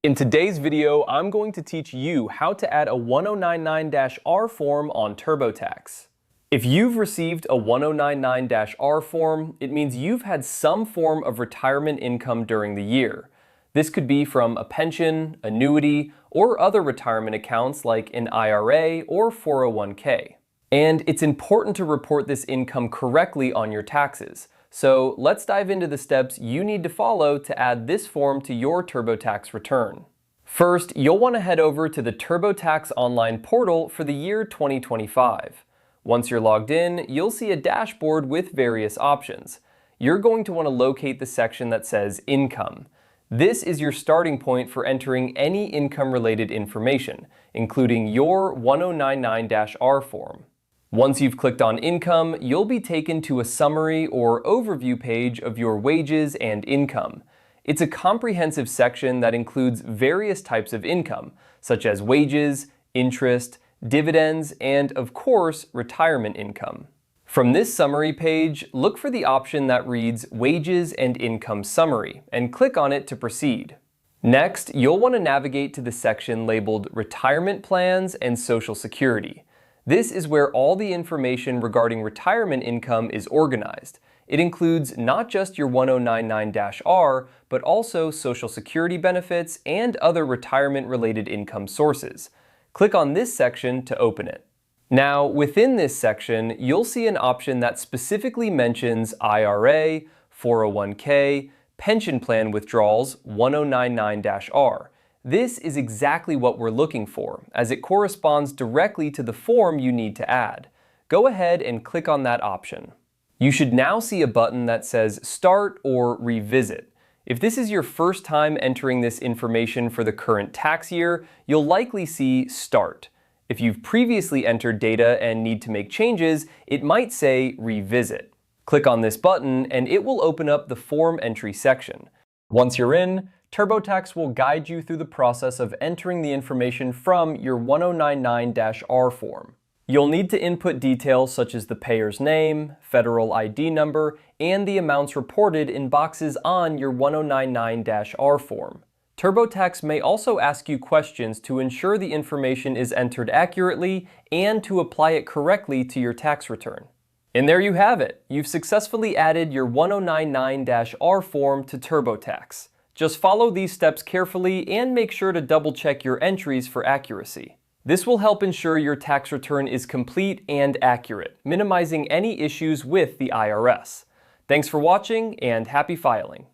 In today's video, I'm going to teach you how to add a 1099-R form on TurboTax. If you've received a 1099-R form, it means you've had some form of retirement income during the year. This could be from a pension, annuity, or other retirement accounts like an IRA or 401k. And it's important to report this income correctly on your taxes. So let's dive into the steps you need to follow to add this form to your TurboTax return. First, you'll want to head over to the TurboTax online portal for the year 2025. Once you're logged in, you'll see a dashboard with various options. You're going to want to locate the section that says Income. This is your starting point for entering any income-related information, including your 1099-R form. Once you've clicked on Income, you'll be taken to a summary or overview page of your wages and income. It's a comprehensive section that includes various types of income, such as wages, interest, dividends, and of course, retirement income. From this summary page, look for the option that reads Wages and Income Summary and click on it to proceed. Next, you'll want to navigate to the section labeled Retirement Plans and Social Security. This is where all the information regarding retirement income is organized. It includes not just your 1099-R, but also Social Security benefits and other retirement-related income sources. Click on this section to open it. Now, within this section, you'll see an option that specifically mentions IRA, 401k, pension plan withdrawals 1099-R. This is exactly what we're looking for, as it corresponds directly to the form you need to add. Go ahead and click on that option. You should now see a button that says Start or Revisit. If this is your first time entering this information for the current tax year, you'll likely see Start. If you've previously entered data and need to make changes, it might say Revisit. Click on this button and it will open up the form entry section. Once you're in, TurboTax will guide you through the process of entering the information from your 1099-R form. You'll need to input details such as the payer's name, federal ID number, and the amounts reported in boxes on your 1099-R form. TurboTax may also ask you questions to ensure the information is entered accurately and to apply it correctly to your tax return. And there you have it. You've successfully added your 1099-R form to TurboTax. Just follow these steps carefully and make sure to double-check your entries for accuracy. This will help ensure your tax return is complete and accurate, minimizing any issues with the IRS. Thanks for watching and happy filing.